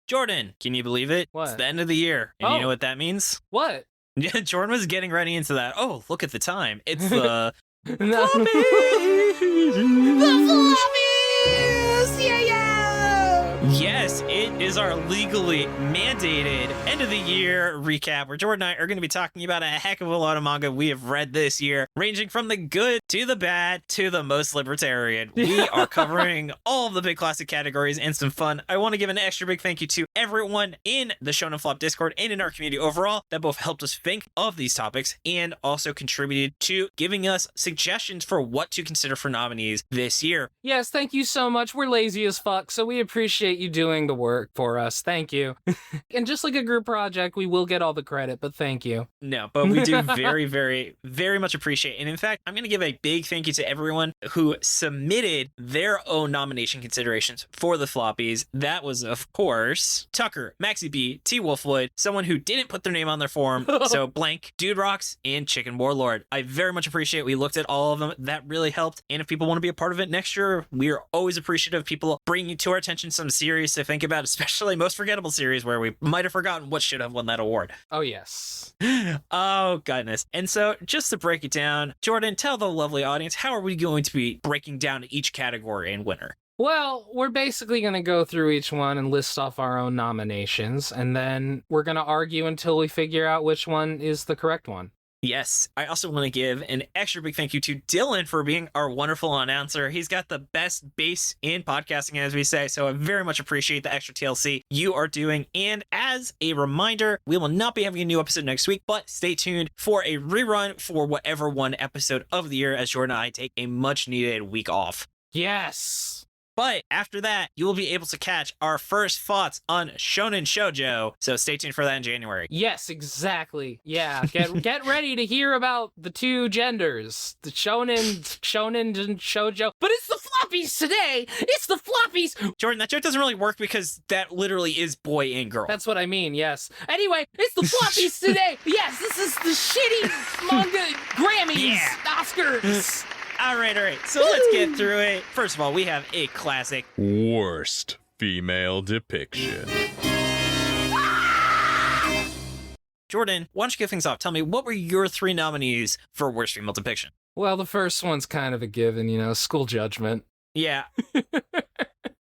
Jordan, can you believe it? What? It's the end of the year. And you know what that means? What? Yeah, Jordan was getting ready into that. Oh, look at the time. It's the No. Floppies! The Floppies! Yeah! Yes, it is our legally mandated end of the year recap where Jordan and I are going to be talking about a heck of a lot of manga we have read this year, ranging from the good to the bad to the most libertarian. We are covering all of the big classic categories and some fun. I want to give an extra big thank you to everyone in the Shonen Flop Discord and in our community overall that both helped us think of these topics and also contributed to giving us suggestions for what to consider for nominees this year. Yes, thank you so much. We're lazy as fuck, so we appreciate you doing the work for us. Thank you. And just like a group project, we will get all the credit, but thank you. No, but we do very, very, very much appreciate it. And in fact, I'm going to give a big thank you to everyone who submitted their own nomination considerations for the Floppies. That was, of course, Tucker, MaxyBee, T. Wolfwood, someone who didn't put their name on their form, so blank, Dude Rocks, and Chicken Warlord. I very much appreciate it. We looked at all of them. That really helped. And if people want to be a part of it next year, we are always appreciative of people bringing to our attention some series to think about, especially most forgettable series where we might have forgotten what should have won that award. Oh, yes. Oh, goodness. And so just to break it down, Jordan, tell the lovely audience, how are we going to be breaking down each category and winner? Well, we're basically going to go through each one and list off our own nominations, and then we're going to argue until we figure out which one is the correct one. Yes, I also want to give an extra big thank you to Dylan for being our wonderful announcer. He's got the best base in podcasting, as we say, so I very much appreciate the extra TLC you are doing. And as a reminder, we will not be having a new episode next week, but stay tuned for a rerun for whatever one episode of the year as Jordan and I take a much-needed week off. Yes! But after that, you will be able to catch our first thoughts on Shonen Shoujo, so stay tuned for that in January. Yes, exactly. Yeah, get ready to hear about the two genders, the shonen and shoujo. But it's the Floppies today! It's the Floppies! Jordan, that joke doesn't really work because that literally is boy and girl. That's what I mean, yes. Anyway, it's the Floppies today! Yes, this is the shitty manga Grammys, Oscars! All right. So let's get through it. First of all, we have a classic. Worst female depiction. Jordan, why don't you kick things off? Tell me, what were your three nominees for worst female depiction? Well, the first one's kind of a given, School Judgment. Yeah. I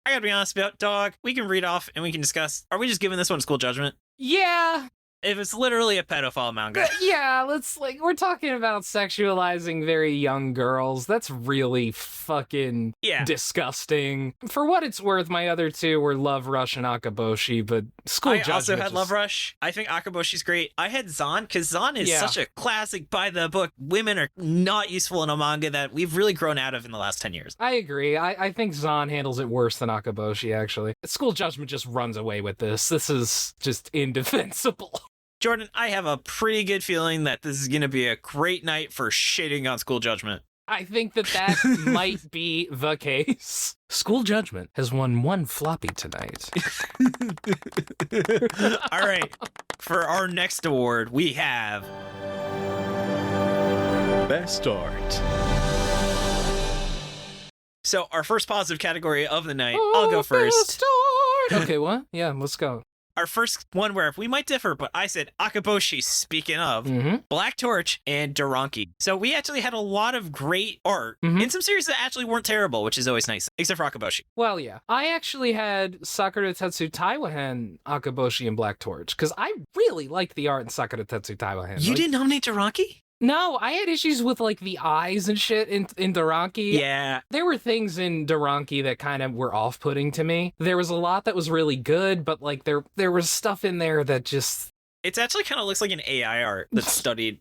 gotta be honest about dog. We can read off and we can discuss. Are we just giving this one School Judgment? Yeah. If it's literally a pedophile manga. Yeah, we're talking about sexualizing very young girls. That's really fucking disgusting. For what it's worth, my other two were Love Rush and Akaboshi, but School Judgment. I also had Love Rush. I think Akaboshi's great. I had Zan, because Zan is such a classic by the book. Women are not useful in a manga that we've really grown out of in the last 10 years. I agree. I think Zan handles it worse than Akaboshi, actually. School Judgment just runs away with this. This is just indefensible. Jordan, I have a pretty good feeling that this is going to be a great night for shitting on School Judgment. I think that might be the case. School Judgment has won one floppy tonight. All right. For our next award, we have Best Art. So our first positive category of the night, I'll go first. Okay, what? Yeah, let's go. Our first one where we might differ, but I said Akaboshi, speaking of, Black Torch, and Doranki. So we actually had a lot of great art in some series that actually weren't terrible, which is always nice, except for Akaboshi. Well, yeah. I actually had Sakura Tetsu Taiwahen, Akaboshi, and Black Torch, because I really liked the art in Sakura Tetsu Taiwahen. You didn't nominate Doranki? No, I had issues with the eyes and shit in Doranki. Yeah. There were things in Doranki that kind of were off-putting to me. There was a lot that was really good, but there was stuff in there that just... It actually kind of looks like an AI art that studied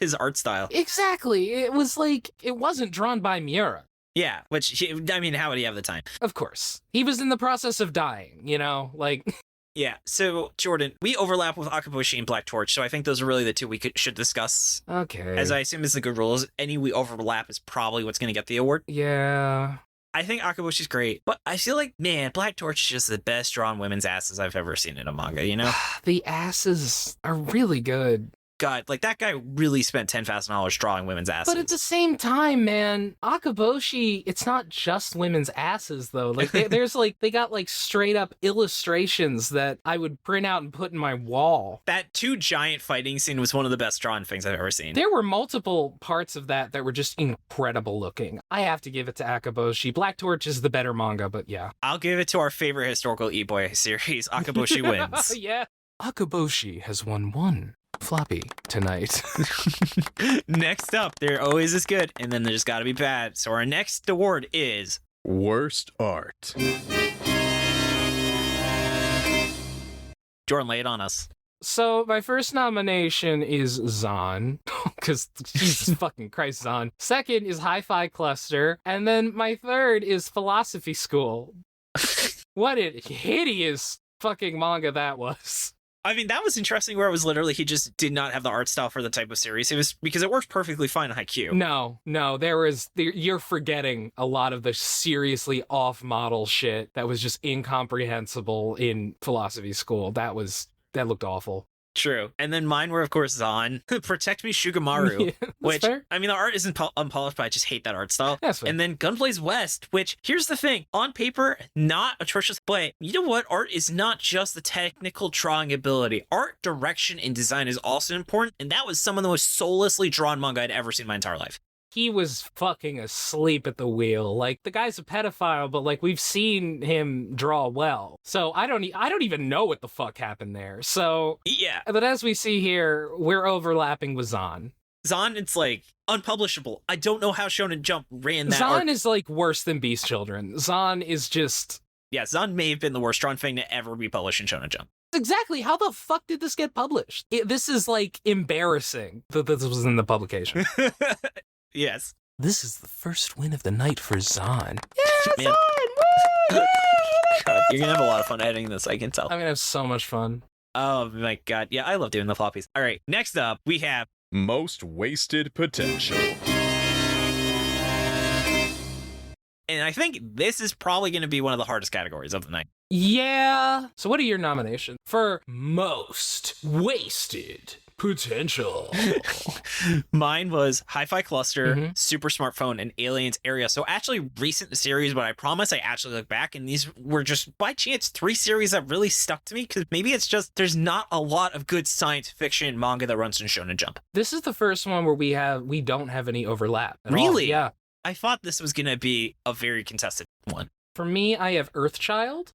his art style. Exactly. It was it wasn't drawn by Miura. Yeah, which, how would he have the time? Of course. He was in the process of dying, Yeah, so, Jordan, we overlap with Akaboshi and Black Torch, so I think those are really the two we should discuss. Okay. As I assume is the good rules, any we overlap is probably what's going to get the award. Yeah. I think Akaboshi's great, but I feel like, man, Black Torch is just the best drawn women's asses I've ever seen in a manga, The asses are really good. God, like that guy really spent $10,000 drawing women's asses. But at the same time, man, Akaboshi, it's not just women's asses though. Like they got like straight up illustrations that I would print out and put in my wall. That 2 giant fighting scene was one of the best drawn things I've ever seen. There were multiple parts of that were just incredible looking. I have to give it to Akaboshi. Black Torch is the better manga, but yeah. I'll give it to our favorite historical e-boy series. Akaboshi wins. Yeah. Akaboshi has won 1 floppy tonight. Next up, there always is good, and then there's got to be bad. So our next award is Worst Art. Jordan, lay it on us. So my first nomination is Zahn, because Jesus fucking Christ, Zahn. Second is Hi-Fi Cluster, and then my third is Philosophy School. What a hideous fucking manga that was. I mean, that was interesting where it was literally he just did not have the art style for the type of series. It was because it worked perfectly fine in Haikyuu. No, you're forgetting a lot of the seriously off-model shit that was just incomprehensible in Philosophy School. That looked awful. True. And then mine were, of course, Zahn, Protect Me Shugamaru, Yeah, which, fair. I mean, the art isn't unpolished, but I just hate that art style. That's fair. And then Gunblaze West, which, here's the thing, on paper, not atrocious, but you know what? Art is not just the technical drawing ability. Art, direction, and design is also important, and that was some of the most soullessly drawn manga I'd ever seen in my entire life. He was fucking asleep at the wheel. Like, the guy's a pedophile, but like we've seen him draw well. So I don't even know what the fuck happened there. So Yeah. but as we see here, we're overlapping with Zahn. Zahn, it's like unpublishable. I don't know how Shonen Jump ran that Zahn art. is like worse than Beast Children. Zahn is just Yeah, Zahn may have been the worst drawn thing to ever be published in Shonen Jump. exactly how the fuck did this get published? This is like embarrassing that this was in the publication. Yes. This is the first win of the night for Zahn. Man. God, you're gonna have a lot of fun editing this, I can tell. I'm gonna have so much fun. Oh my god. Yeah, I love doing the floppies. All right, next up, we have Most Wasted Potential. and I think this is probably going to be one of the hardest categories of the night. Yeah. So what are your nominations for most wasted potential? Mine was Hi-Fi Cluster, Super Smartphone, and Aliens Area. So actually recent series, but I promise I actually look back, and these were just by chance 3 series that really stuck to me, because maybe it's just there's not a lot of good science fiction manga that runs in Shonen Jump. This is the first one where we don't have any overlap at all. Really? Yeah. I thought this was going to be a very contested one. For me, I have Earthchild,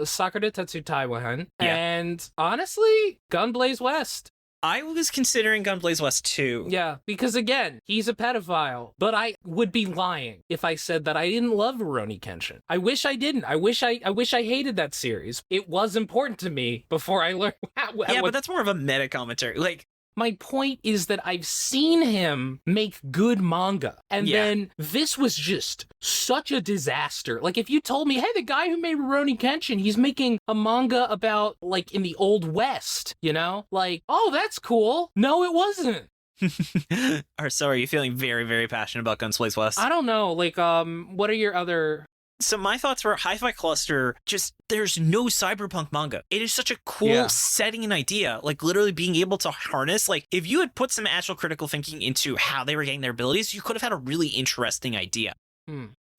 Sakura Tetsu Taiwan, Yeah. and honestly, Gunblaze West. I was considering Gunblaze West too. Yeah, because again, he's a pedophile, but I would be lying if I said that I didn't love Rurouni Kenshin. I wish I didn't. I wish I hated that series. It was important to me before I learned But that's more of a meta commentary. Like, my point is that I've seen him make good manga, and then this was just such a disaster. Like, if you told me, hey, the guy who made Rurouni Kenshin, he's making a manga about, like, in the Old West, you know? Like, oh, that's cool. No, it wasn't. So are you feeling very, very passionate about Gunblaze West? I don't know. Like, what are your other... So my thoughts were Hi-Fi Cluster, just there's no cyberpunk manga. It is such a cool setting and idea, like literally being able to harness, like if you had put some actual critical thinking into how they were getting their abilities, you could have had a really interesting idea.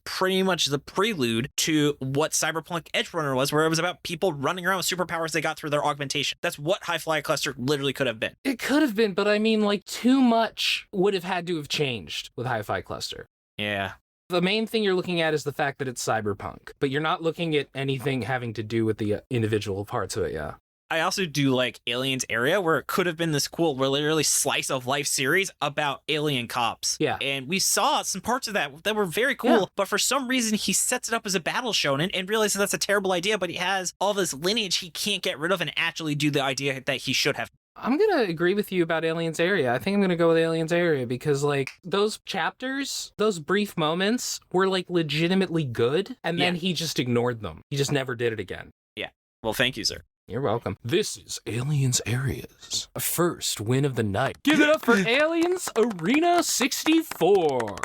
Pretty much the prelude to what Cyberpunk Edgerunner was, where it was about people running around with superpowers they got through their augmentation. That's what Hi-Fi Cluster literally could have been. It could have been, but I mean, like, too much would have had to have changed with Hi-Fi Cluster. Yeah. The main thing you're looking at is the fact that it's cyberpunk, but you're not looking at anything having to do with the individual parts of it, yeah. I also do like Aliens Area, where it could have been this cool, literally slice of life series about alien cops. Yeah. And we saw some parts of that were very cool, but for some reason he sets it up as a battle shonen and realizes that's a terrible idea, but he has all this lineage he can't get rid of and actually do the idea that he should have. I'm going to agree with you about Aliens Area. I think I'm going to go with Aliens Area because, like, those chapters, those brief moments were, like, legitimately good, and then he just ignored them. He just never did it again. Yeah. Well, thank you, sir. You're welcome. This is Aliens Area's first win of the night. Give it up for Aliens Arena 64.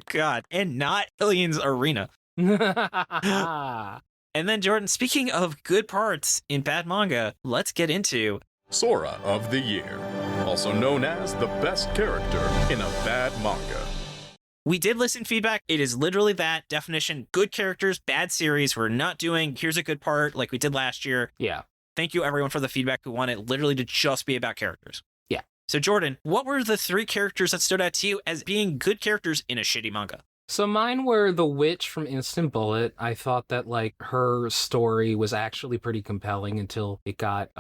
God, and not Aliens Arena. And then, Jordan, speaking of good parts in bad manga, let's get into Sora of the Year, also known as the best character in a bad manga. We did listen feedback. It is literally that definition. Good characters, bad series. We're not doing here's a good part like we did last year. Yeah. Thank you everyone for the feedback who want it literally to just be about characters. Yeah. So Jordan, what were the 3 characters that stood out to you as being good characters in a shitty manga? So mine were the witch from Instant Bullet. I thought that, like, her story was actually pretty compelling until it got,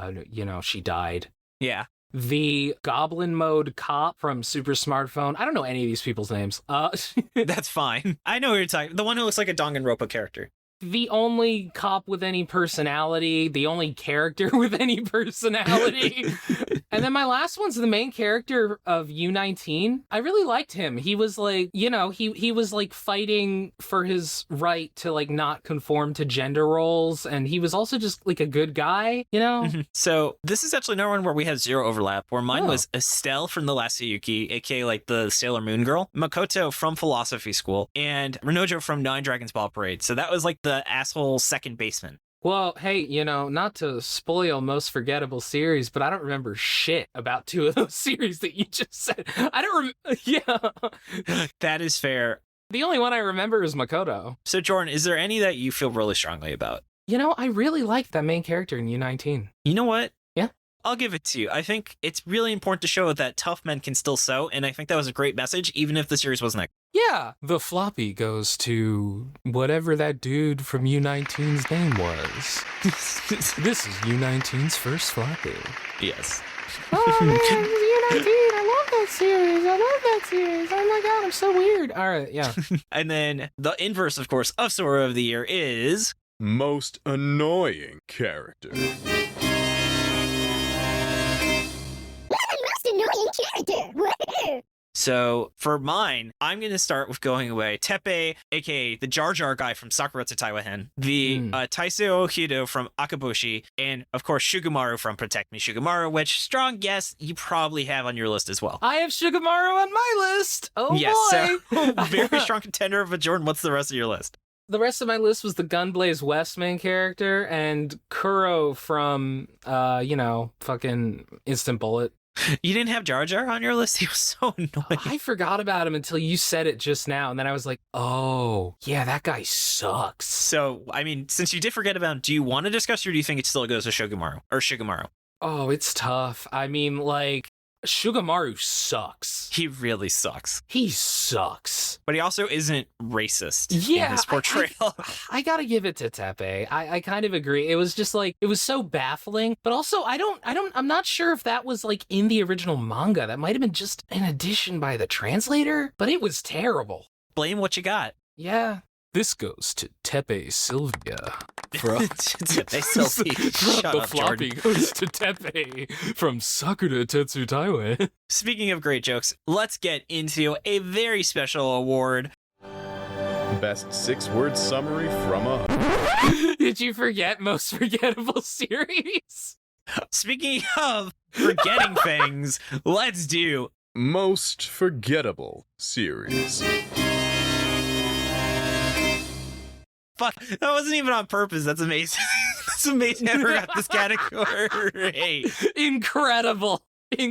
she died. Yeah. The goblin mode cop from Super Smartphone. I don't know any of these people's names. That's fine. I know who you're talking. The one who looks like a Danganronpa character. The only cop with any personality, the only character with any personality. And then my last one's the main character of U19. I really liked him. He was like, he was like fighting for his right to like not conform to gender roles. And he was also just like a good guy, Mm-hmm. So this is actually another one where we have 0 overlap, where mine was Estelle from The Last Sayuki, aka like the Sailor Moon girl, Makoto from Philosophy School, and Renojo from 9 Dragons Ball Parade. So that was like the asshole second baseman. Well, hey, not to spoil most forgettable series, but I don't remember shit about 2 of those series that you just said. I don't yeah. That is fair. The only one I remember is Makoto. So Jordan, is there any that you feel really strongly about? I really liked that main character in U19. You know what? Yeah. I'll give it to you. I think it's really important to show that tough men can still sew, and I think that was a great message, even if the series wasn't that. Yeah. The floppy goes to whatever that dude from U19's name was. This is U19's first floppy. Yes. Oh, man, U19. I love that series. Oh, my God, I'm so weird. All right, yeah. And then the inverse, of course, of Sora of the Year is... Most annoying character. So for mine, I'm going to start with going away. Teppei, aka the Jar Jar guy from Sakura to Taiwahen, the Taiseo Hido from Akaboshi, and of course Shugumaru from Protect Me Shugumaru, which strong guess you probably have on your list as well. I have Shugumaru on my list. Oh yes, boy. So very strong contender. But Jordan, what's the rest of your list? The rest of my list was the Gunblaze West main character and Kuro from, fucking Instant Bullet. You didn't have Jar Jar on your list? He was so annoying. I forgot about him until you said it just now, and then I was like, oh, yeah, that guy sucks. So, I mean, since you did forget about him, do you want to discuss, or do you think it still goes to Shugumaru? Oh, it's tough. I mean, like, Shugumaru sucks. He really sucks. He sucks. But he also isn't racist in his portrayal. I gotta give it to Teppei. I kind of agree. It was just like, it was so baffling, but also I'm not sure if that was like in the original manga. That might have been just an addition by the translator, but it was terrible. Blame what you got. Yeah. This goes to Teppei Sylvia. Teppei Sylvia. Shut the up, floppy Jordan. goes to Teppei from Sakura Tetsu Taiwan. Speaking of great jokes, let's get into a very special award. Best 6-word summary from a... Did you forget most forgettable series? Speaking of forgetting things, let's do Most forgettable series. Fuck, that wasn't even on purpose. That's amazing. That's amazing. I forgot this category. Incredible.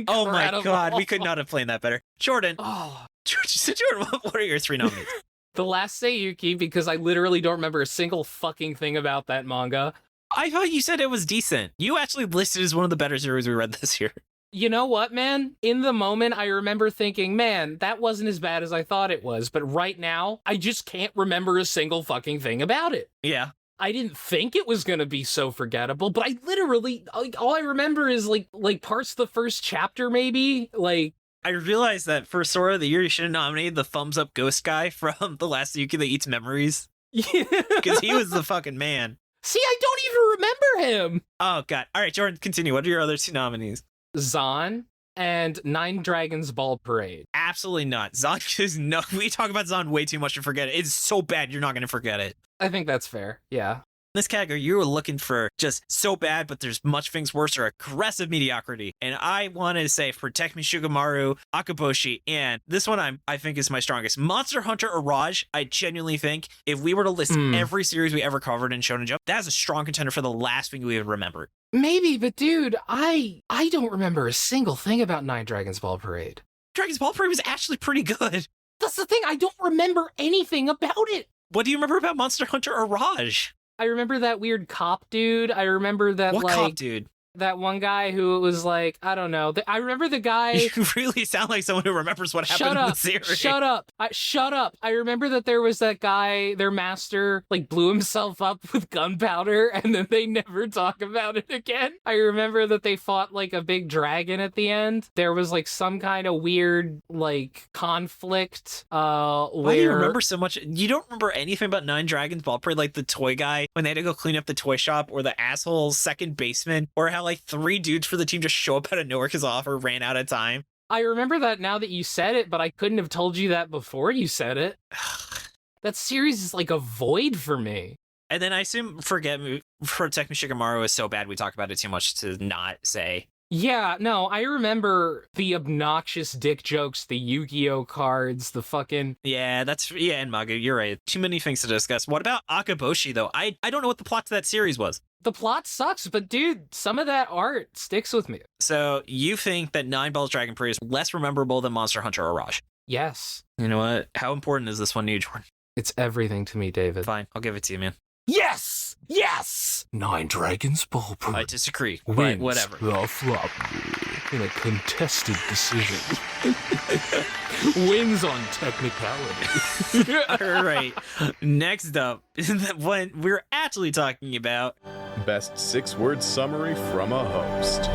Oh my God, we could not have planned that better. Jordan. Oh. Jordan, what are your 3 nominees? The Last Sayuki, because I literally don't remember a single fucking thing about that manga. I thought you said it was decent. You actually listed as one of the better series we read this year. You know what, man? In the moment, I remember thinking, man, that wasn't as bad as I thought it was. But right now, I just can't remember a single fucking thing about it. Yeah. I didn't think it was going to be so forgettable, but I literally, all I remember is like parts of the first chapter, maybe. Like, I realized that for Sora of the Year, you should have nominated the thumbs up ghost guy from The Last Yuki that eats memories. Yeah. Because he was the fucking man. See, I don't even remember him. Oh, God. All right, Jordan, continue. What are your other 2 nominees? Zahn and 9 Dragons Ball Parade. Absolutely not. Zahn is no. We talk about Zahn way too much to forget it. It's so bad, you're not going to forget it. I think that's fair. Yeah. this category, you were looking for just so bad, but there's much things worse, or aggressive mediocrity. And I wanted to say for Tekmi Shugamaru, Akaboshi, and this one I think is my strongest. Monster Hunter Araj, I genuinely think if we were to list every series we ever covered in Shonen Jump, that's a strong contender for the last thing we would remember. Maybe, but dude, I don't remember a single thing about Nine Dragons Ball Parade. Dragon's Ball Parade was actually pretty good. That's the thing, I don't remember anything about it. What do you remember about Monster Hunter Araj? I remember that weird cop dude. I remember that What cop dude? That one guy who was like, I don't know. I remember the guy. You really sound like someone who remembers what happened in the series. Shut up. Shut up. I remember that there was that guy, their master, like blew himself up with gunpowder and then they never talk about it again. I remember that they fought like a big dragon at the end. There was like some kind of weird like conflict. Why do you remember so much? You don't remember anything about Nine Dragons Ball Parade, like the toy guy when they had to go clean up the toy shop, or the asshole second baseman, or how like 3 dudes for the team just show up out of nowhere because the offer ran out of time. I remember that now that you said it, but I couldn't have told you that before you said it. That series is like a void for me. And then I assume for Tekmi Shikamaru is so bad we talk about it too much to not say. Yeah, no, I remember the obnoxious dick jokes, the Yu-Gi-Oh cards, the fucking... Yeah, and Maga, you're right. Too many things to discuss. What about Akaboshi, though? I don't know what the plot to that series was. The plot sucks, but dude, some of that art sticks with me. So you think that Nine Balls Dragon Parade is less memorable than Monster Hunter Araj? Yes. You know what? How important is this one to you, Jordan? It's everything to me, David. Fine, I'll give it to you, man. Yes! Yes! Nine Dragons Ball Parade. I disagree, but Wins whatever. the Floppy in a contested decision. Wins on technicality. All right. Next up, when we're actually talking about Best 6-word summary from a host.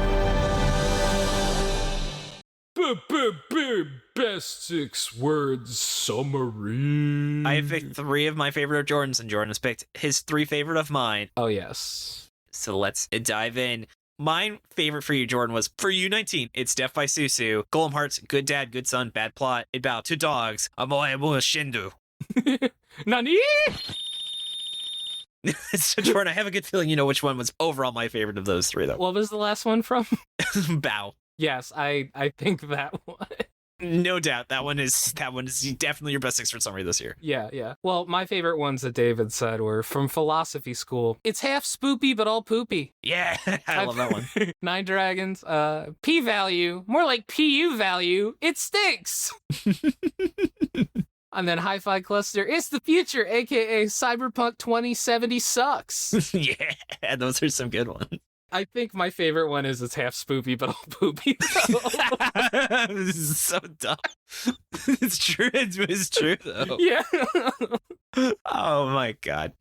Best 6-word summary. I have picked 3 of my favorite of Jordan's, and Jordan has picked his 3 favorite of mine. Oh, yes. So let's dive in. My favorite for you, Jordan, was for U19. It's Death by Susu. Golem Hearts, good dad, good son, bad plot. It bowed to dogs. Amoe mo shindu. Nani? So, Jordan, I have a good feeling you know which one was overall my favorite of those 3, though. What was the last one from? Bow. Yes, I think that one. No doubt. That one is definitely your best 6-word summary this year. Yeah. Well, my favorite ones that David said were from Philosophy School. It's half spoopy, but all poopy. Yeah, I love that one. Nine Dragons, P-value, more like PU value, it stinks. And then Hi-Fi Cluster, it's the future, aka Cyberpunk 2070 sucks. Yeah, those are some good ones. I think my favorite one is it's half spoopy, but all poopy. This is so dumb. It's true. It's true, though. Yeah. Oh, my God.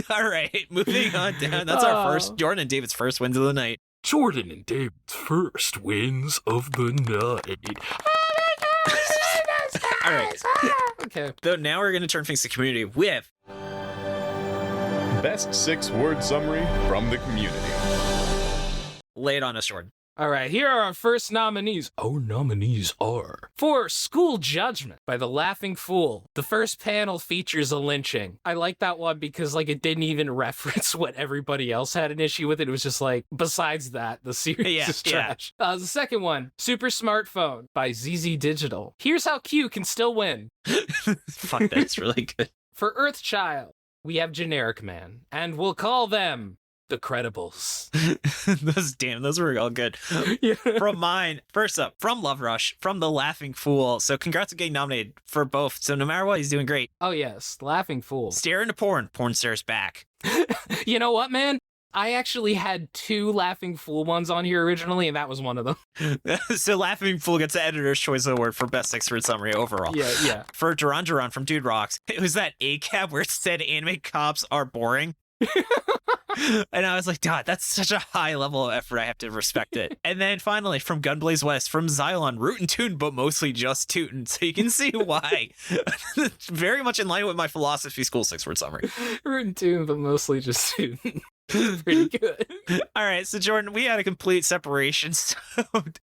All right, moving on down. That's our first, Jordan and David's first wins of the night. Jordan and David's first wins of the night. All right. Okay. So now we're going to turn things to community with Best 6-word summary from the community. Lay It On Us, Jordan. All right, here are our first nominees. Our nominees are... For School Judgment by The Laughing Fool. The first panel features a lynching. I like that one because, like, it didn't even reference what everybody else had an issue with. It was just like, besides that, the series is trash. The second one, Super Smartphone by ZZ Digital. Here's how Q can still win. Fuck, that's really good. For Earthchild, we have Generic Man, and we'll call them The Credibles. Those were all good. Yeah. From mine, first up, from Love Rush, from The Laughing Fool. So congrats on getting nominated for both. So no matter what, he's doing great. Oh, yes. Laughing Fool. Stare into porn. Porn stares back. You know what, man? I actually had 2 Laughing Fool ones on here originally, and that was one of them. So Laughing Fool gets the Editor's Choice Award for Best 6-word summary overall. Yeah. For Duran Duran from Dude Rocks, it was that ACAB where it said anime cops are boring. And I was like, God, that's such a high level of effort. I have to respect it. And then finally, from Gunblaze West, from Xylon, root and tune, but mostly just tootin'. So you can see why. Very much in line with my Philosophy School 6-word summary. Root and tune, but mostly just tootin'. Pretty good. All right, so Jordan, we had a complete separation. So,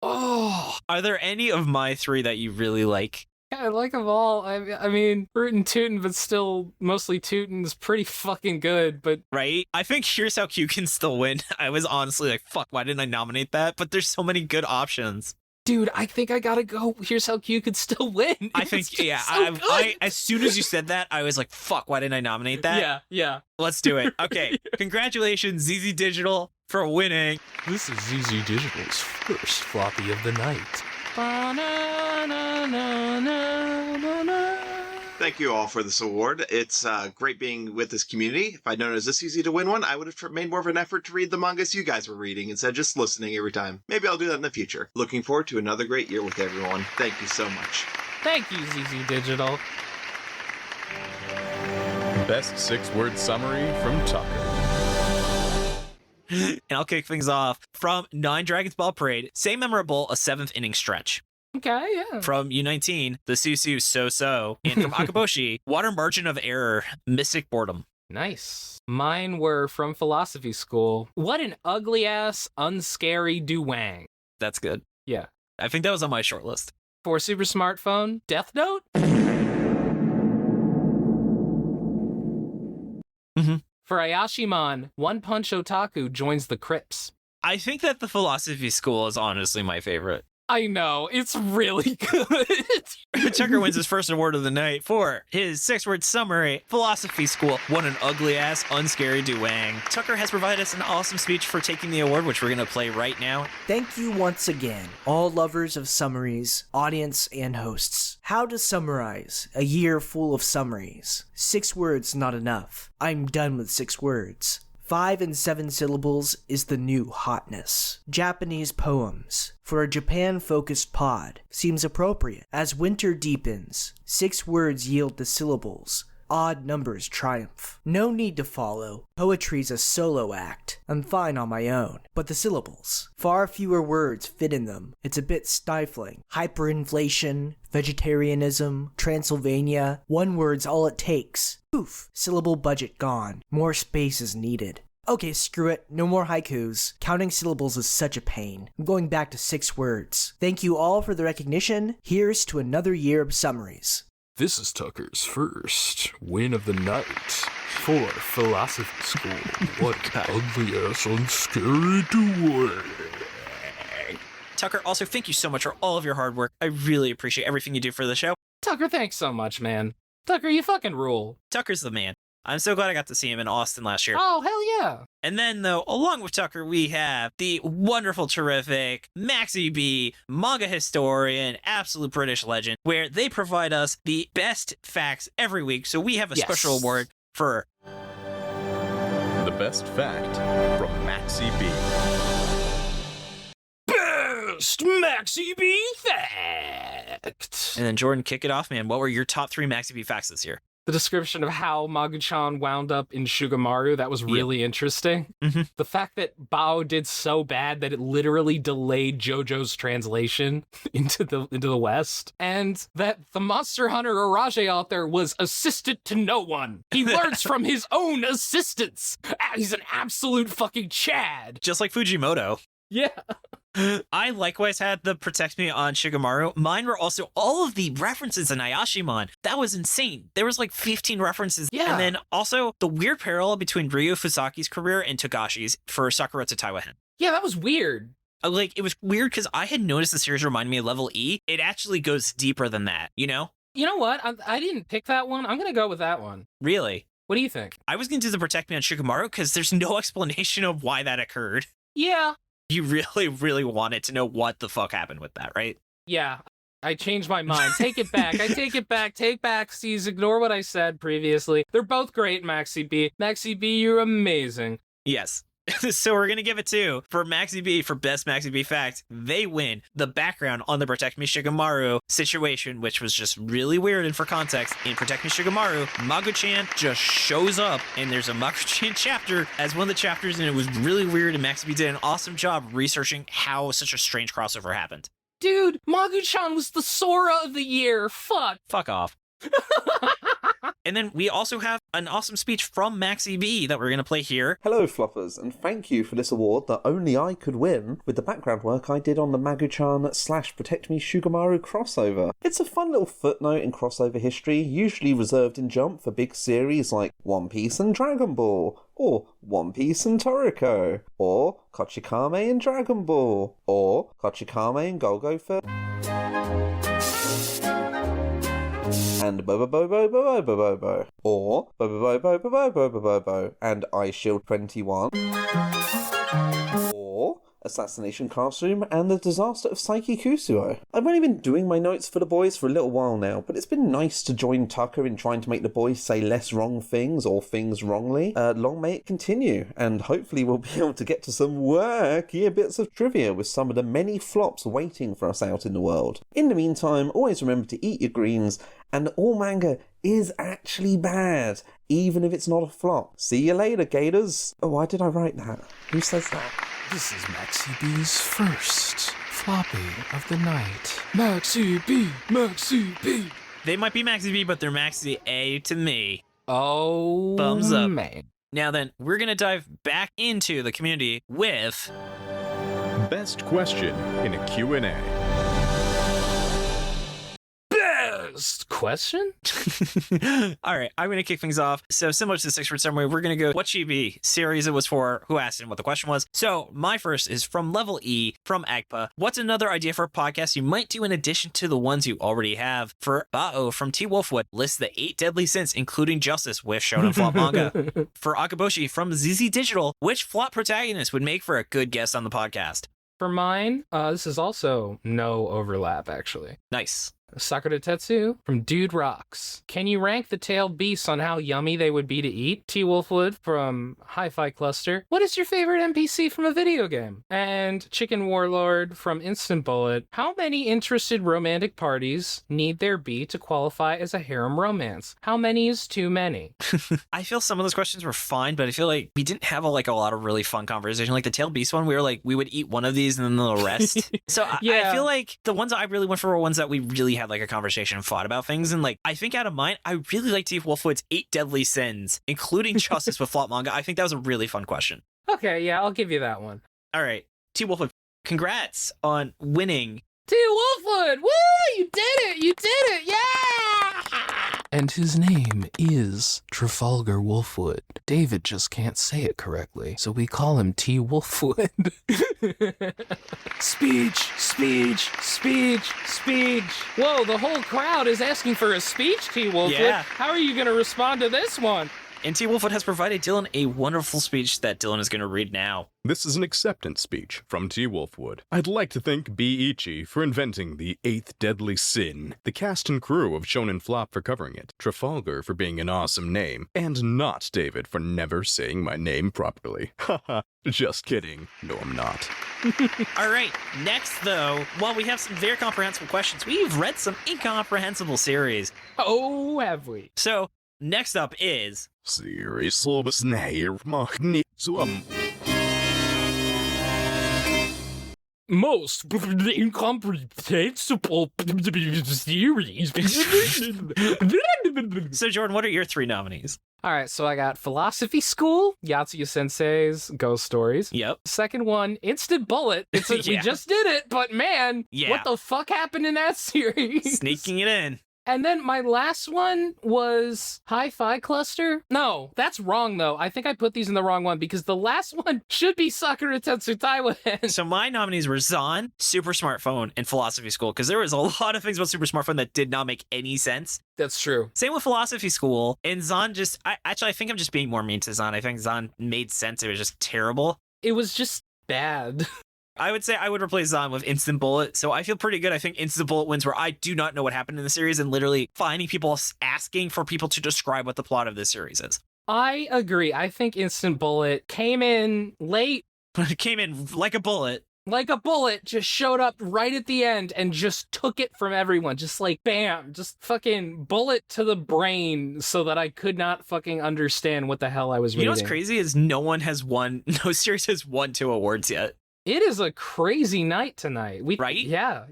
are there any of my 3 that you really like? Yeah, I like them all. I mean, rootin' tootin', but still mostly tootin' is pretty fucking good, but... Right? I think Here's How Q can still win. I was honestly like, fuck, why didn't I nominate that? But there's so many good options. Dude, I think I gotta go. Here's How Q could still win. I think, yeah. I as soon as you said that, I was like, fuck, why didn't I nominate that? Yeah. Let's do it. Okay. Congratulations, ZZ Digital, for winning. This is ZZ Digital's first floppy of the night. Thank you all for this award. It's great being with this community. If I'd known it was this easy to win one, I would have made more of an effort to read the mangas you guys were reading instead of just listening every time. Maybe I'll do that in the future. Looking forward to another great year with everyone. Thank you so much. Thank you, ZZ Digital. Best 6-word summary from Tucker. And I'll kick things off from 9 Dragons Ball Parade. Say memorable, a 7th inning stretch. Okay, yeah. From U19, the Susu So-So. And from Akaboshi, Water Margin of Error, Mystic Boredom. Nice. Mine were from Philosophy School. What an ugly-ass, unscary Duwang. That's good. Yeah. I think that was on my short list. For Super Smartphone, Death Note? Mm-hmm. For Ayashimon, One Punch Otaku joins the Crips. I think that the Philosophy School is honestly my favorite. I know, it's really good. Tucker wins his first award of the night for his 6-word summary, Philosophy School. What an ugly-ass, unscary Duwang. Tucker has provided us an awesome speech for taking the award, which we're going to play right now. Thank you once again, all lovers of summaries, audience, and hosts. How to summarize a year full of summaries. 6 words not enough. I'm done with 6 words. 5 and 7 syllables is the new hotness. Japanese poems, for a Japan-focused pod, seems appropriate. As winter deepens, 6 words yield the syllables. Odd numbers triumph. No need to follow. Poetry's a solo act. I'm fine on my own. But the syllables. Far fewer words fit in them. It's a bit stifling. Hyperinflation, vegetarianism, Transylvania. 1 word's all it takes. Poof. Syllable budget gone. More space is needed. Okay, screw it. No more haikus. Counting syllables is such a pain. I'm going back to 6 words. Thank you all for the recognition. Here's to another year of summaries. This is Tucker's first win of the night for Philosophy School. What ugly-ass, unscary Duwang. Tucker, also, thank you so much for all of your hard work. I really appreciate everything you do for the show. Tucker, thanks so much, man. Tucker, you fucking rule. Tucker's the man. I'm so glad I got to see him in Austin last year. Oh, hell yeah. And then, though, along with Tucker, we have the wonderful, terrific MaxyBee, manga historian, absolute British legend, where they provide us the best facts every week. So we have a special award for The best fact from MaxyBee. Best MaxyBee fact. And then, Jordan, kick it off, man. What were your top 3 MaxyBee facts this year? The description of how Magu-chan wound up in Shugamaru, that was really interesting. Mm-hmm. The fact that Bao did so bad that it literally delayed JoJo's translation into the West. And that the Monster Hunter Arage author was assistant to no one. He learns from his own assistants. He's an absolute fucking Chad. Just like Fujimoto. Yeah. I likewise had the Protect Me on Shigemaru. Mine were also all of the references in Ayashimon. That was insane. There was like 15 references. Yeah. And then also the weird parallel between Ryo Fusaki's career and Togashi's for Sakura to Taiwan. Yeah, that was weird. Like, it was weird because I had noticed the series reminded me of Level E. It actually goes deeper than that, you know? You know what? I didn't pick that one. I'm going to go with that one. Really? What do you think? I was going to do the Protect Me on Shigemaru because there's no explanation of why that occurred. Yeah. You really, really wanted to know what the fuck happened with that, right? Yeah. I changed my mind. Take it back. I take it back. Take back, C's. Ignore what I said previously. They're both great, MaxyBee. MaxyBee, you're amazing. Yes. So we're going to give it to, for MaxyBee, for best MaxyBee fact, they win the background on the Protect Me Shigemaru situation, which was just really weird. And for context, in Protect Me Shigemaru, Magu-chan just shows up, and there's a Magu-chan chapter as one of the chapters, and it was really weird, and MaxyBee did an awesome job researching how such a strange crossover happened. Dude, Magu-chan was the Sora of the year. Fuck off. And then we also have an awesome speech from MaxyBee that we're going to play here. Hello, Floppers, and thank you for this award that only I could win with the background work I did on the Magu-chan / Protect Me Shugamaru crossover. It's a fun little footnote in crossover history, usually reserved in Jump for big series like One Piece and Dragon Ball, or One Piece and Toriko, or Kochikame and Dragon Ball, or Kochikame and Golgo for... and Bobo Bobo Bobo Bobo Bobo, or Bobo Bobo Bobo Bobo Bobo and Ice Shield 21, or Assassination Classroom and the Disaster of Saiki Kusuo. I've only been doing my notes for the boys for a little while now, but it's been nice to join Tucker in trying to make the boys say less wrong things or things wrongly. Long may it continue, and hopefully we'll be able to get to some workier bits of trivia with some of the many flops waiting for us out in the world. In the meantime, always remember to eat your greens, and all manga is actually bad, even if it's not a flop. See you later, Gators. Oh, why did I write that? Who says that? This is MaxyBee's first floppy of the night. MaxyBee, MaxyBee. They might be MaxyBee, but they're Maxy A to me. Oh, thumbs up. Man. Now then, we're going to dive back into the community with... Best question in a Q&A. Best question? All right, I'm going to kick things off. So similar to the 6-word summary, we're going to go what she be series it was for, who asked, and what the question was. So my first is from Level E, from Agpa. What's another idea for a podcast you might do in addition to the ones you already have? For Bao from T. Wolfwood, list the 8 deadly sins, including justice with Shonen flop manga. For Akaboshi from ZZ Digital, which flop protagonist would make for a good guest on the podcast? For mine, this is also no overlap, actually. Nice. Sakura Tetsu from Dude Rocks. Can you rank the tailed beasts on how yummy they would be to eat? T. Wolfwood from Hi-Fi Cluster. What is your favorite NPC from a video game? And Chicken Warlord from Instant Bullet. How many interested romantic parties need there be to qualify as a harem romance? How many is too many? I feel some of those questions were fine, but I feel like we didn't have a lot of really fun conversation. Like the tailed beast one, we were like, we would eat one of these and then the rest. So I feel like the ones I really went for were ones that we really had like a conversation and fought about things. And like, I think out of mine, I really like T. Wolfwood's 8 deadly sins, including justice with flop manga. I think that was a really fun question. Okay, yeah, I'll give you that one. All right, T. Wolfwood, congrats on winning. T. Wolfwood, woo! You did it! You did it! Yeah! And his name is Trafalgar Wolfwood. David just can't say it correctly, so we call him T. Wolfwood. Speech, speech, speech, speech. Whoa, the whole crowd is asking for a speech, T. Wolfwood. Yeah. How are you going to respond to this one? And T. Wolfwood has provided Dylan a wonderful speech that Dylan is going to read now. This is an acceptance speech from T. Wolfwood. I'd like to thank B. Ichi for inventing the 8th deadly sin, the cast and crew of Shonen Flop for covering it, Trafalgar for being an awesome name, and not David for never saying my name properly. Haha, just kidding. No, I'm not. All right, next though, while we have some very comprehensible questions, we've read some incomprehensible series. Oh, have we? So, next up is... Series Slobosnair Magnitsum. Most incomprehensible series. So, Jordan, what are your 3 nominees? All right, so I got Philosophy School, Yatsuya Sensei's Ghost Stories. Yep. Second one, Instant Bullet. We just did it, but man, what the fuck happened in that series? Sneaking it in. And then my last one was Hi-Fi Cluster. No, that's wrong, though. I think I put these in the wrong one because the last one should be Sakura Tetsu Taiwan. So my nominees were Zon, Super Smartphone, and Philosophy School, because there was a lot of things about Super Smartphone that did not make any sense. That's true. Same with Philosophy School. And Zon just... I think I'm just being more mean to Zon. I think Zon made sense. It was just terrible. It was just bad. I would say I would replace Zon with Instant Bullet, so I feel pretty good. I think Instant Bullet wins where I do not know what happened in the series and literally finding people asking for people to describe what the plot of this series is. I agree. I think Instant Bullet came in late. It came in like a bullet. Like a bullet, just showed up right at the end and just took it from everyone. Just like, bam, just fucking bullet to the brain so that I could not fucking understand what the hell I was reading. You know what's crazy is no series has won 2 awards yet. It is a crazy night tonight. Right? Yeah.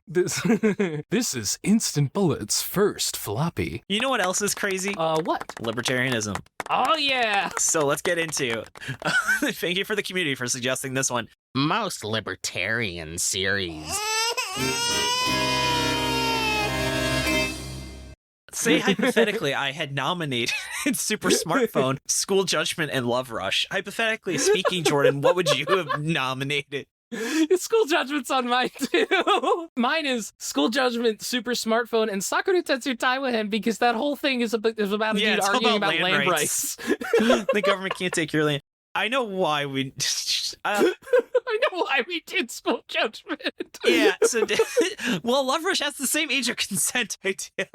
This is Instant Bullet's first floppy. You know what else is crazy? What? Libertarianism. Oh, yeah. So let's get into thank you for the community for suggesting this one. Most libertarian series. Say hypothetically I had nominated Super Smartphone, School Judgment, and Love Rush. Hypothetically speaking, Jordan, what would you have nominated? School Judgment's on mine too. Mine is School Judgment, Super Smartphone, and Sakura Tetsu Taiwahen, because that whole thing is about a dude arguing about land rights. The government can't take your land. I know why we... I know why we did School Judgment. Yeah, so... Well, Love Rush has the same age of consent idea.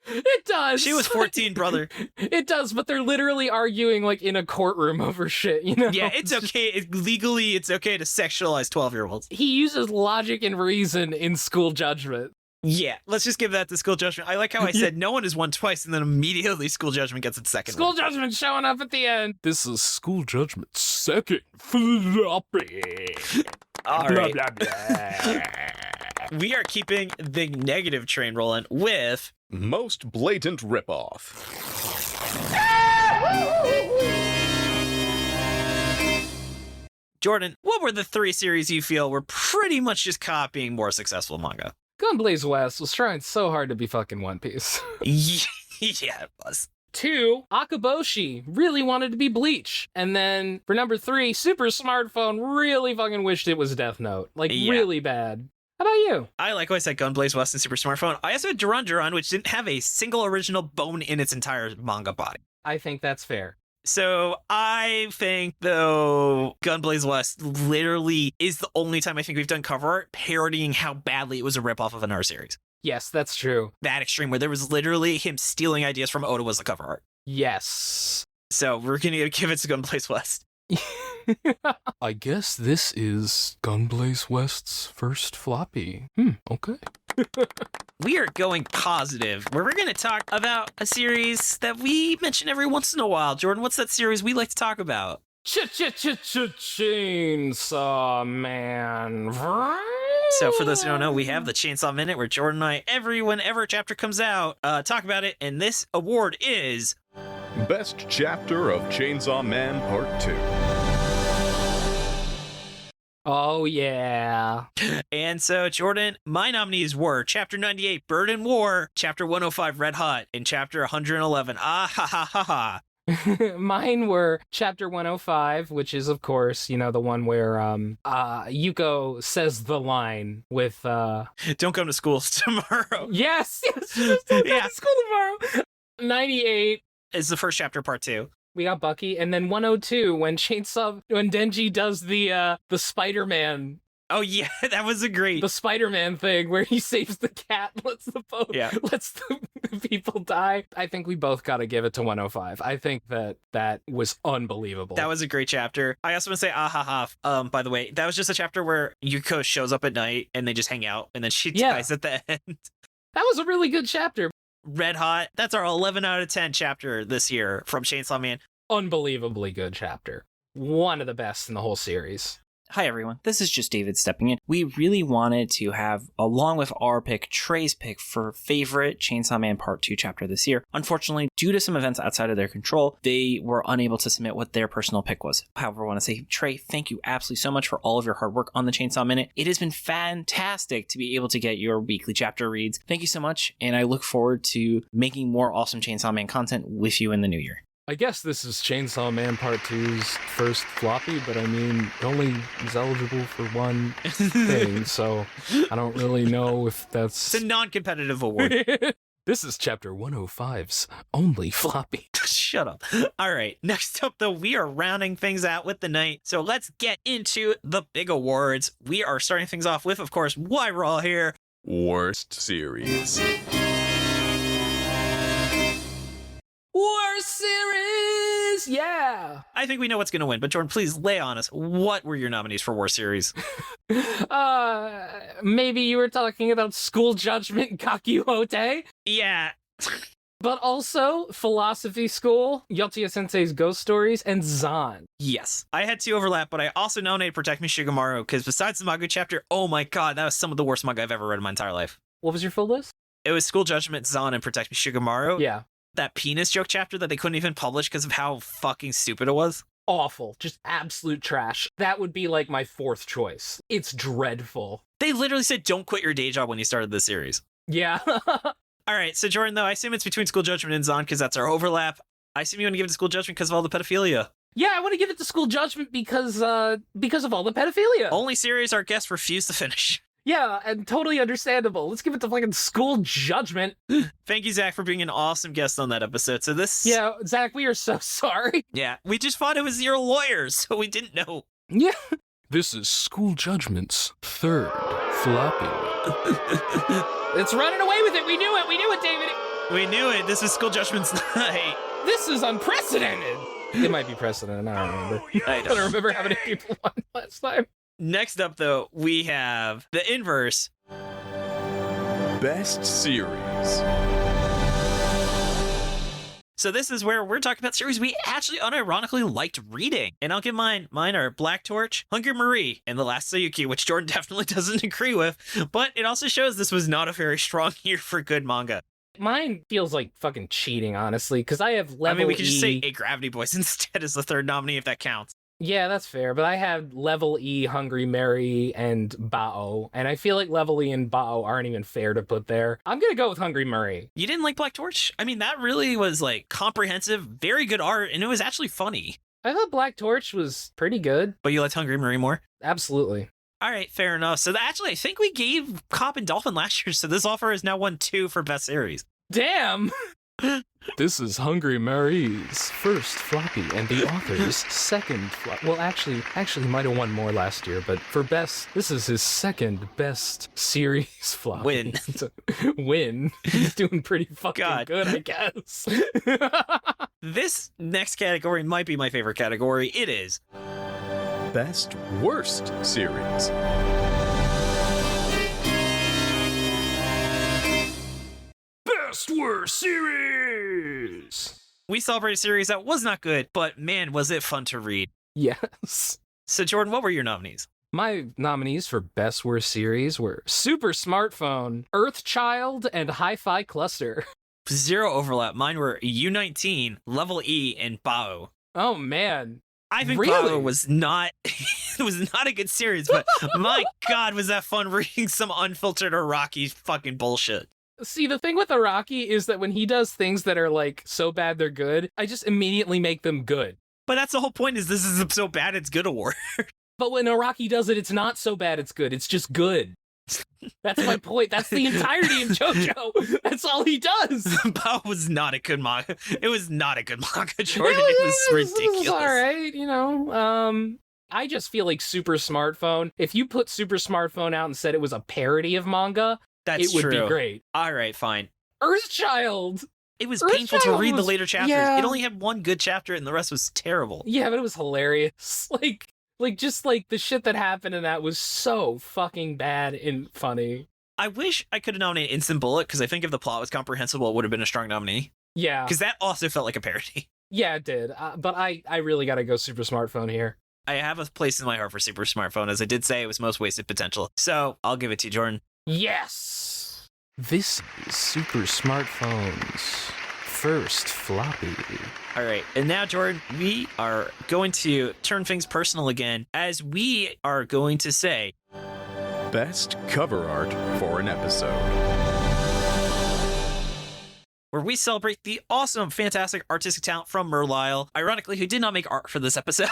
It does. She was 14, brother. It does, but they're literally arguing, like, in a courtroom over shit, you know? Yeah, it's okay. Legally, it's okay to sexualize 12-year-olds. He uses logic and reason in School Judgment. Yeah, let's just give that to School Judgment. I like how I said no one has won twice, and then immediately School Judgment gets its second School one. Judgment showing up at the end. This is School Judgment's second floppy. All Blah, right. blah, blah. We are keeping the negative train rolling with... Most blatant ripoff. Jordan, what were the 3 series you feel were pretty much just copying more successful manga? Gunblaze West was trying so hard to be fucking One Piece. Yeah, it was. 2, Akaboshi really wanted to be Bleach. And then for number 3, Super Smartphone really fucking wished it was Death Note. Like, Yeah. really bad. How about you? I like what I said, Gunblaze West and Super Smartphone. I also had Duran, which didn't have a single original bone in its entire manga body. I think that's fair. So I think, though, Gunblaze West literally is the only time I think we've done cover art parodying how badly it was a ripoff of another series. Yes, that's true. That extreme, where there was literally him stealing ideas from Oda was the cover art. Yes. So we're going to give it to Gunblaze West. I guess this is Gunblaze West's first floppy. Okay. We are going positive, where we're going to talk about a series that we mention every once in a while. Jordan, what's that series we like to talk about? Chainsaw Man. So for those who don't know, we have the Chainsaw Minute, where Jordan and I, whenever a chapter comes out, talk about it. And this award is... Best Chapter of Chainsaw Man Part 2. Oh, yeah. And so, Jordan, my nominees were Chapter 98, Bird and War, Chapter 105, Red Hot, and Chapter 111, Ah Ha Ha Ha Ha. Mine were Chapter 105, which is, of course, you know, the one where Yuko says the line with... Don't come to school tomorrow. Yes! Don't come Yeah. to school tomorrow! 98... Is the first chapter, part 2. We got Bucky, and then 102 when Denji does the Spider-Man. Oh yeah, that was a great. The Spider-Man thing where he saves the cat, lets the people die. I think we both got to give it to 105. I think that was unbelievable. That was a great chapter. I also want to say ah ha ha. By the way, that was just a chapter where Yuko shows up at night and they just hang out, and then she dies at the end. That was a really good chapter. Red Hot. That's our 11 out of 10 chapter this year from Chainsaw Man. Unbelievably good chapter. One of the best in the whole series. Hi everyone, this is just David stepping in. We really wanted to have, along with our pick, Trey's pick for favorite Chainsaw Man Part 2 chapter this year. Unfortunately, due to some events outside of their control, they were unable to submit what their personal pick was. However, I want to say, Trey, thank you absolutely so much for all of your hard work on the Chainsaw Minute. It has been fantastic to be able to get your weekly chapter reads. Thank you so much, and I look forward to making more awesome Chainsaw Man content with you in the new year. I guess this is Chainsaw Man Part 2's first floppy, but I mean, it only is eligible for one thing, so I don't really know if that's... It's a non-competitive award. This is Chapter 105's only floppy. Shut up. All right, next up, though, we are rounding things out with the night, so let's get into the big awards. We are starting things off with, of course, why we're all here. Worst Series. Worst series! Yeah! I think we know what's going to win, but Jordan, please lay on us. What were your nominees for worst series? Maybe you were talking about School Judgment Kakuhote? Yeah. But also Philosophy School, Yatea Sensei's Ghost Stories, and Zan. Yes. I had 2 overlap, but I also nominated Protect Me Shigemaru because besides the manga chapter, oh my god, that was some of the worst manga I've ever read in my entire life. What was your full list? It was School Judgment, Zan, and Protect Me Shigemaru. Yeah. That penis joke chapter that they couldn't even publish because of how fucking stupid it was. Awful. Just absolute trash. That would be like my 4th choice. It's dreadful. They literally said don't quit your day job when you started this series. Yeah. All right, so Jordan, though, I assume it's between School Judgment and Zan because that's our overlap. I assume you want to give it to School Judgment because of all the pedophilia. Yeah, I want to give it to School Judgment because of all the pedophilia. Only series our guests refuse to finish. Yeah, and totally understandable. Let's give it to fucking School Judgment. Thank you, Zach, for being an awesome guest on that episode. So this... Yeah, Zach, we are so sorry. Yeah, we just thought it was your lawyers, so we didn't know. Yeah. This is School Judgment's 3rd floppy. It's running away with it. We knew it, David. We knew it. This is School Judgment's night. This is unprecedented. It might be precedented. I don't remember. I don't remember how many people won last time. Next up, though, we have the inverse. Best Series. So this is where we're talking about series we actually unironically liked reading. And I'll give mine. Mine are Black Torch, Hungry Marie, and The Last Sayuki, which Jordan definitely doesn't agree with. But it also shows this was not a very strong year for good manga. Mine feels like fucking cheating, honestly, because I have level I mean, we could just say E. 8 Gravity Boys instead as the 3rd nominee if that counts. Yeah, that's fair, but I have Level E, Hungry Mary, and Bao, and I feel like Level E and Bao aren't even fair to put there. I'm gonna go with Hungry Murray. You didn't like Black Torch? I mean, that really was, like, comprehensive, very good art, and it was actually funny. I thought Black Torch was pretty good. But you liked Hungry Murray more? Absolutely. All right, fair enough. So actually, I think we gave Cop and Dolphin last year, so this offer has now won 2 for Best Series. Damn! This is Hungry Mary's 1st floppy and the author's 2nd floppy. Well, actually, he might have won more last year, but for best, this is his 2nd best series floppy. Win. Win. He's doing pretty fucking good, I guess. This next category might be my favorite category. It is Best Worst Series. Best Worst Series. We celebrate a series that was not good, but man, was it fun to read. Yes. So Jordan, what were your nominees? My nominees for Best Worst Series were Super Smartphone, Earthchild, and Hi-Fi Cluster. 0 overlap. Mine were U19, Level E, and Bao. Oh man. I think really? Bao was not it was not a good series, but my god, was that fun reading some unfiltered Araki fucking bullshit. See, the thing with Araki is that when he does things that are like so bad they're good, I just immediately make them good. But that's the whole point, is this is a so bad it's good award. But when Araki does it, it's not so bad it's good. It's just good. That's my point. That's the entirety of JoJo. That's all he does. Bao was not a good manga. It was not a good manga, Jordan. It was ridiculous. It was all right, you know. I just feel like Super Smartphone, if you put Super Smartphone out and said it was a parody of manga, it would be great. All right, fine. Earthchild. It was painful to read the later chapters. Yeah. It only had 1 good chapter and the rest was terrible. Yeah, but it was hilarious. Like just like the shit that happened in that was so fucking bad and funny. I wish I could have nominated Instant Bullet, because I think if the plot was comprehensible, it would have been a strong nominee. Yeah. Because that also felt like a parody. Yeah, it did. But I really gotta go Super Smartphone here. I have a place in my heart for Super Smartphone. As I did say, it was most wasted potential. So I'll give it to you, Jordan. Yes! This is Super Smartphone's 1st floppy. All right, and now, Jordan, we are going to turn things personal again, as we are going to say Best Cover Art for an Episode. Where we celebrate the awesome, fantastic artistic talent from Merlisle, ironically, who did not make art for this episode.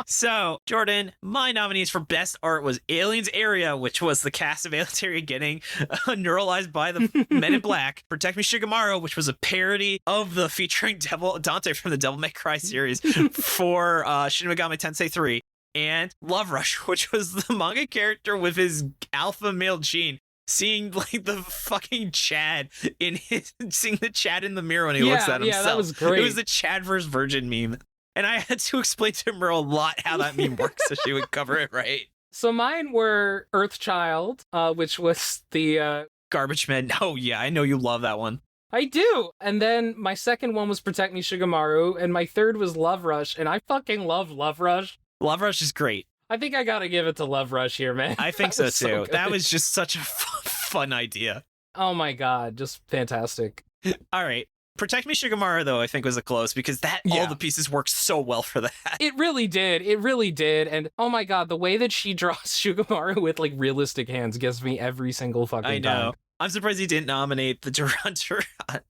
So, Jordan, my nominees for best art was Aliens Area, which was the cast of Aliens Area getting neuralized by the Men in Black. Protect Me Shigemaru, which was a parody of the featuring Dante from the Devil May Cry series for Shin Megami Tensei 3. And Love Rush, which was the manga character with his alpha male gene. Seeing like the fucking Chad seeing the Chad in the mirror when he looks at himself. Yeah, that was great. It was the Chad vs. Virgin meme. And I had to explain to Merle a lot how that meme works so she would cover it right. So mine were Earthchild, which was the Garbage Men. Oh yeah, I know you love that one. I do. And then my second one was Protect Me Shigemaru, and my third was Love Rush, and I fucking love Love Rush. Love Rush is great. I think I gotta give it to Love Rush here, man. I think so too. That was just such a fun idea. Oh my god, just fantastic. All right. Protect Me Shigemaru, though, I think was a close because all the pieces worked so well for that. It really did. It really did. And oh my god, the way that she draws Shigemaru with like realistic hands gets me every single fucking time. I know. I'm surprised he didn't nominate the Durhunter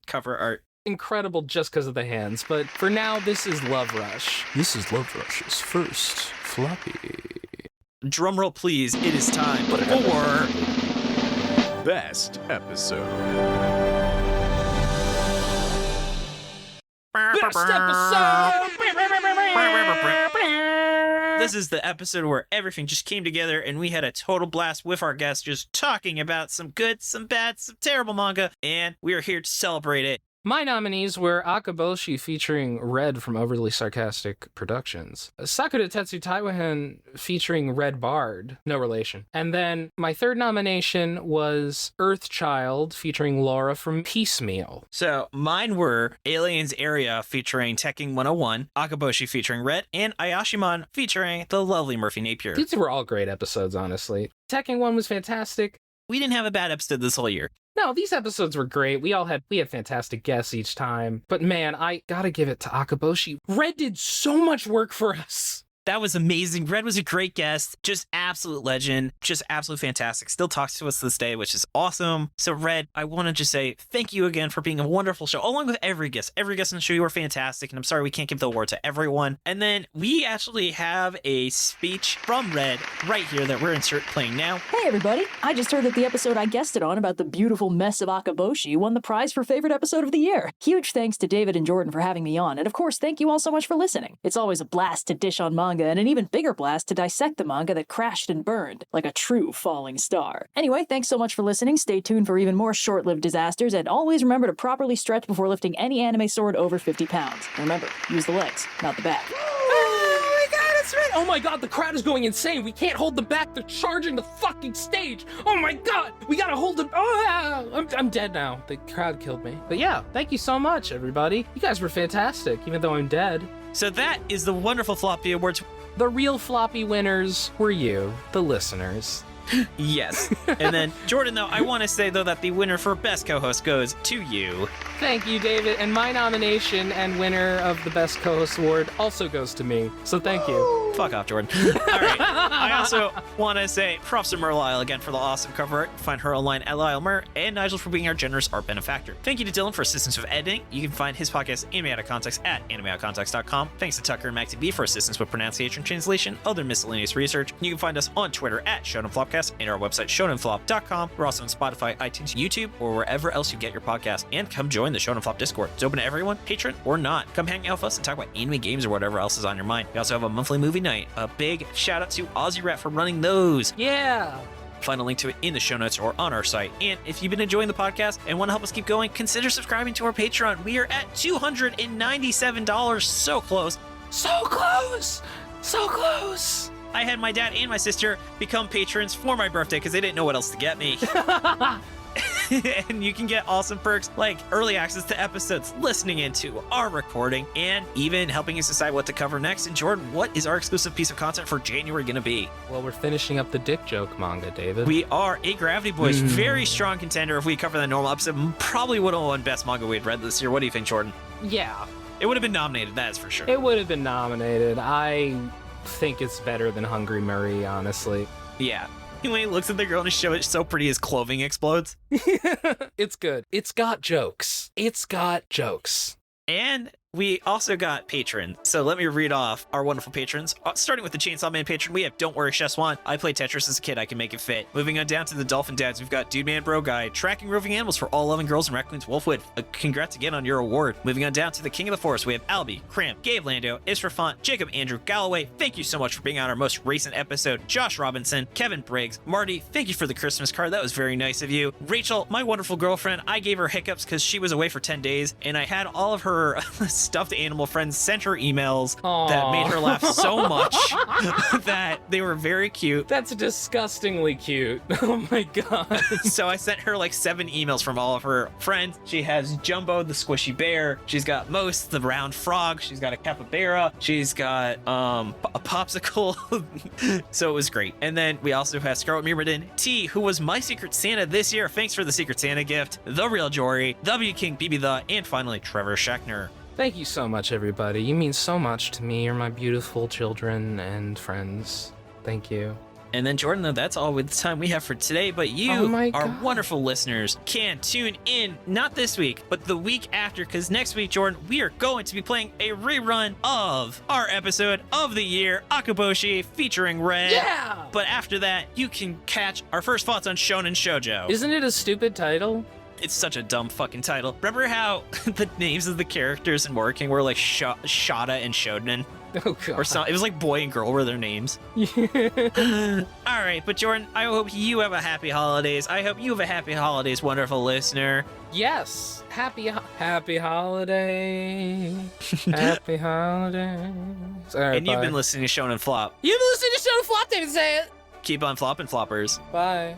cover art. Incredible just because of the hands. But for now, this is Love Rush. This is Love Rush's first floppy. Drumroll, please. It is time for Best Episode. Best episode! This is the episode where everything just came together and we had a total blast with our guests just talking about some good, some bad, some terrible manga, and we are here to celebrate it. My nominees were Akaboshi featuring Red from Overly Sarcastic Productions, Sakura Tetsu Taiwahen featuring Red Bard, no relation. And then my third nomination was Earthchild featuring Laura from Piecemeal. So mine were Aliens Area featuring Tekking 101, Akaboshi featuring Red, and Ayashimon featuring the lovely Murphy Napier. These were all great episodes, honestly. Tekking 1 was fantastic. We didn't have a bad episode this whole year. No, these episodes were great. We had fantastic guests each time. But man, I gotta give it to Akaboshi. Red did so much work for us. That was amazing. Red was a great guest. Just absolute legend. Just absolute fantastic. Still talks to us to this day, which is awesome. So Red, I want to just say thank you again for being a wonderful show, along with every guest. Every guest in the show, you were fantastic. And I'm sorry we can't give the award to everyone. And then we actually have a speech from Red right here that we're playing now. Hey everybody. I just heard that the episode I guested on about the beautiful mess of Akaboshi won the prize for favorite episode of the year. Huge thanks to David and Jordan for having me on. And of course, thank you all so much for listening. It's always a blast to dish on manga, and an even bigger blast to dissect the manga that crashed and burned like a true falling star. Anyway, thanks so much for listening. Stay tuned for even more short-lived disasters, and always remember to properly stretch before lifting any anime sword over 50 pounds. Remember, use the legs, not the back. Oh my god, it's Red! Oh my god, the crowd is going insane. We can't hold them back. They're charging the fucking stage. Oh my god, we gotta hold them. Oh, I'm dead now. The crowd killed me. But yeah, thank you so much, everybody. You guys were fantastic, even though I'm dead. So that is the wonderful Floppy Awards. The real floppy winners were you, the listeners. Yes. And then, Jordan, though, I want to say, though, that the winner for Best Co-Host goes to you. Thank you, David. And my nomination and winner of the Best Co-Host Award also goes to me. So thank you. Fuck off, Jordan. All right. I also want to say props to Merlyle again for the awesome cover art. Find her online at Lyle Mer, and Nigel for being our generous art benefactor. Thank you to Dylan for assistance with editing. You can find his podcast, Anime Out of Context, at animeoutofcontext.com. Thanks to Tucker and MaxyBee for assistance with pronunciation, translation, other miscellaneous research. You can find us on Twitter at Shonen Flopcast and our website, shonenflop.com. We're also on Spotify, iTunes, YouTube, or wherever else you get your podcast. And come join the Shonen Flop Discord. It's open to everyone, patron or not. Come hang out with us and talk about anime, games, or whatever else is on your mind. We also have a monthly movie night. A big shout out to Aussie Rat for running those. Yeah. Find a link to it in the show notes or on our site. And if you've been enjoying the podcast and want to help us keep going, consider subscribing to our Patreon. We are at $297. So close. So close. So close. I had my dad and my sister become patrons for my birthday because they didn't know what else to get me. And you can get awesome perks like early access to episodes, listening into our recording, and even helping us decide what to cover next. And Jordan, what is our exclusive piece of content for January going to be? Well, we're finishing up the dick joke manga, David. We are. A Gravity Boys, very strong contender. If we cover the normal episode, probably would have won best manga we'd read this year. What do you think, Jordan? Yeah. It would have been nominated, that is for sure. It would have been nominated. I think it's better than Hungry Murray, honestly. Yeah. When he looks at the girl in his show, it's so pretty his clothing explodes. It's good. It's got jokes. It's got jokes. And we also got patrons. So let me read off our wonderful patrons. Starting with the Chainsaw Man patron, we have Don't Worry Chess1. I played Tetris as a kid. I can make it fit. Moving on down to the Dolphin Dads, we've got Dude Man Bro Guy, Tracking Roving Animals for All Loving Girls and Raccoons Wolfwood. Congrats again on your award. Moving on down to the King of the Forest, we have Albie, Cramp, Gabe Lando, Isra Font, Jacob Andrew Galloway. Thank you so much for being on our most recent episode. Josh Robinson, Kevin Briggs, Marty, thank you for the Christmas card. That was very nice of you. Rachel, my wonderful girlfriend, I gave her hiccups because she was away for 10 days and I had all of her stuffed animal friends sent her emails that made her laugh so much that they were very cute. That's disgustingly cute. Oh my god. So I sent her like 7 emails from all of her friends. She has Jumbo, the squishy bear. She's got Most, the round frog. She's got a capybara. She's got a popsicle. So it was great. And then we also have Scarlet Myrmidon, T, who was my Secret Santa this year. Thanks for the Secret Santa gift. The Real Jory, W King, BB the, and finally Trevor Schechner. Thank you so much, everybody. You mean so much to me. You're my beautiful children and friends. Thank you. And then, Jordan, though, that's all with the time we have for today. But you, our wonderful listeners, can tune in, not this week, but the week after, because next week, Jordan, we are going to be playing a rerun of our episode of the year, Akaboshi, featuring Red. Yeah! But after that, you can catch our first thoughts on Shonen Shoujo. Isn't it a stupid title? It's such a dumb fucking title. Remember how the names of the characters in Working were like Shada and Shonen? Oh, God. Or something. It was like boy and girl were their names. Yeah. All right, but Jordan, I hope you have a happy holidays. I hope you have a happy holidays, wonderful listener. Yes. Happy holiday. Happy holidays. Right, and you've been listening to Shonen Flop. You've been listening to Shonen Flop, David, say it. Keep on flopping, floppers. Bye.